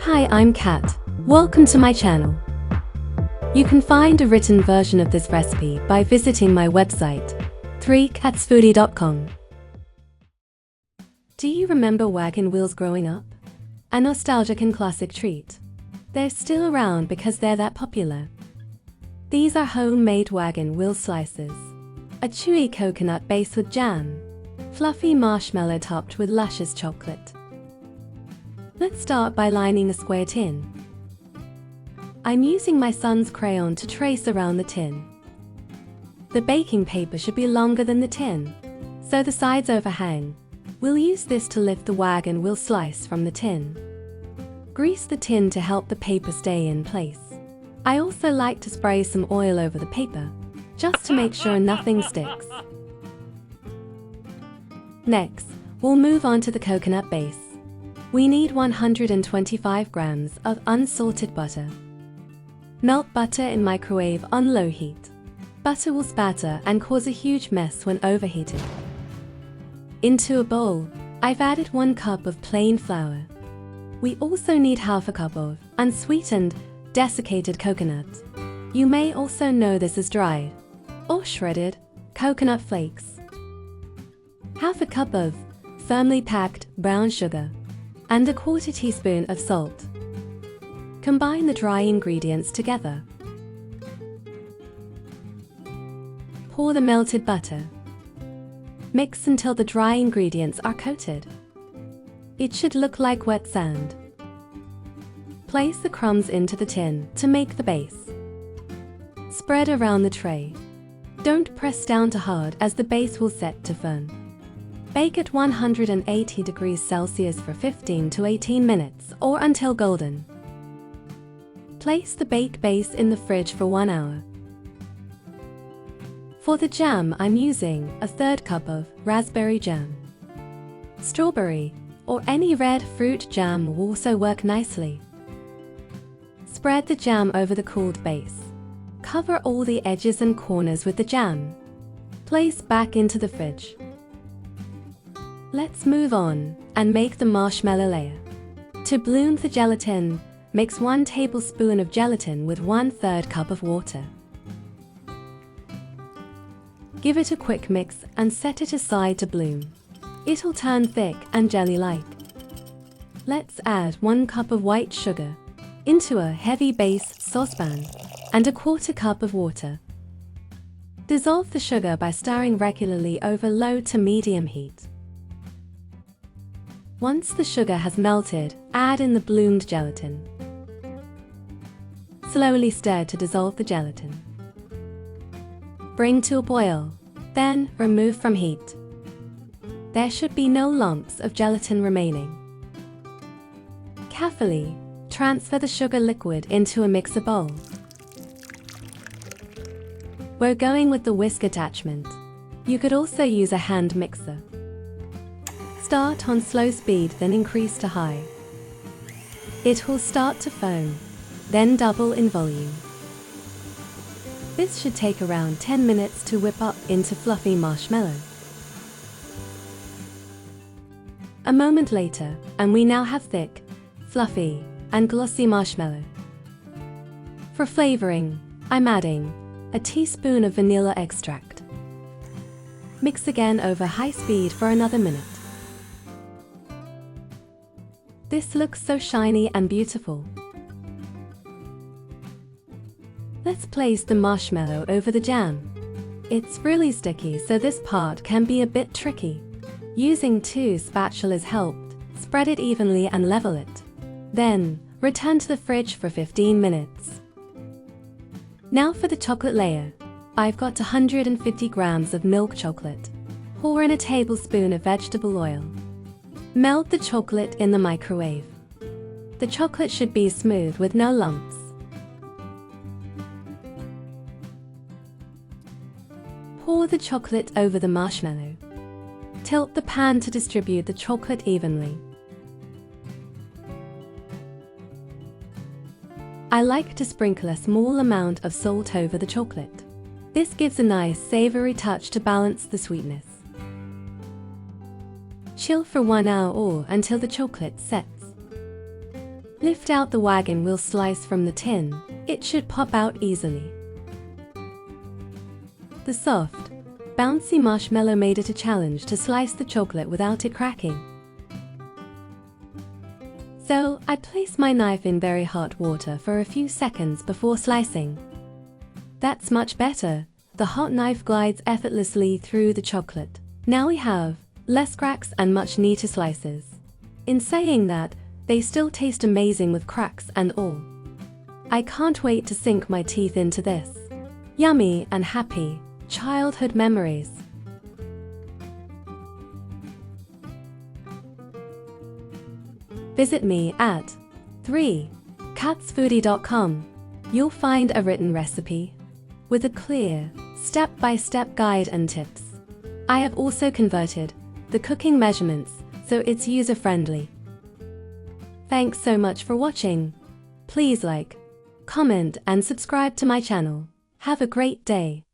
Hi, I'm Kat. Welcome to my channel. You can find a written version of this recipe by visiting my website, 3catsfoodie.com. Do you remember wagon wheels growing up? A nostalgic and classic treat. They're still around because they're that popular. These are homemade wagon wheel slices. A chewy coconut base with jam. Fluffy marshmallow topped with luscious chocolate. Let's start by lining a square tin. I'm using my son's crayon to trace around the tin. The baking paper should be longer than the tin, so the sides overhang. We'll use this to lift the wagon wheel slice from the tin. Grease the tin to help the paper stay in place. I also like to spray some oil over the paper, just to make sure nothing sticks. Next, we'll move on to the coconut base. We need 125 grams of unsalted butter. Melt butter in microwave on low heat. Butter will spatter and cause a huge mess when overheated. Into a bowl, I've added 1 cup of plain flour. We also need half a cup of unsweetened, desiccated coconut. You may also know this as dried or shredded coconut flakes. Half a cup of firmly packed brown sugar and a 1/4 teaspoon of salt. Combine the dry ingredients together. Pour the melted butter. Mix until the dry ingredients are coated. It should look like wet sand. Place the crumbs into the tin to make the base. Spread around the tray. Don't press down too hard as the base will set to firm. Bake at 180 degrees Celsius for 15 to 18 minutes or until golden. Place the baked base in the fridge for 1 hour. For the jam, I'm using a 1/3 cup of raspberry jam. Strawberry or any red fruit jam will also work nicely. Spread the jam over the cooled base. Cover all the edges and corners with the jam. Place back into the fridge. Let's move on and make the marshmallow layer. To bloom the gelatin, mix 1 tablespoon of gelatin with 1/3 cup of water. Give it a quick mix and set it aside to bloom. It'll turn thick and jelly-like. Let's add 1 cup of white sugar into a heavy base saucepan and a 1/4 cup of water. Dissolve the sugar by stirring regularly over low to medium heat. Once the sugar has melted, add in the bloomed gelatin. Slowly stir to dissolve the gelatin. Bring to a boil, then remove from heat. There should be no lumps of gelatin remaining. Carefully transfer the sugar liquid into a mixer bowl. We're going with the whisk attachment. You could also use a hand mixer. Start on slow speed, then increase to high. It will start to foam, then double in volume. This should take around 10 minutes to whip up into fluffy marshmallow. A moment later, and we now have thick, fluffy, and glossy marshmallow. For flavoring, I'm adding a teaspoon of vanilla extract. Mix again over high speed for another minute. This looks so shiny and beautiful. Let's place the marshmallow over the jam. It's really sticky, so this part can be a bit tricky. Using 2 spatulas helped. Spread it evenly and level it. Then, return to the fridge for 15 minutes. Now for the chocolate layer. I've got 150 grams of milk chocolate. Pour in a tablespoon of vegetable oil. Melt the chocolate in the microwave. The chocolate should be smooth with no lumps. Pour the chocolate over the marshmallow. Tilt the pan to distribute the chocolate evenly. I like to sprinkle a small amount of salt over the chocolate. This gives a nice savory touch to balance the sweetness. Chill for 1 hour or until the chocolate sets. Lift out the wagon wheel slice from the tin. It should pop out easily. The soft, bouncy marshmallow made it a challenge to slice the chocolate without it cracking. So, I place my knife in very hot water for a few seconds before slicing. That's much better. The hot knife glides effortlessly through the chocolate. Now we have less cracks and much neater slices. In saying that, they still taste amazing with cracks and all. I can't wait to sink my teeth into this. Yummy and happy childhood memories. Visit me at 3catsfoodie.com. You'll find a written recipe with a clear, step-by-step guide and tips. I have also converted the cooking measurements so it's user-friendly. Thanks so much for watching. Please like, comment and subscribe to my channel. Have a great day.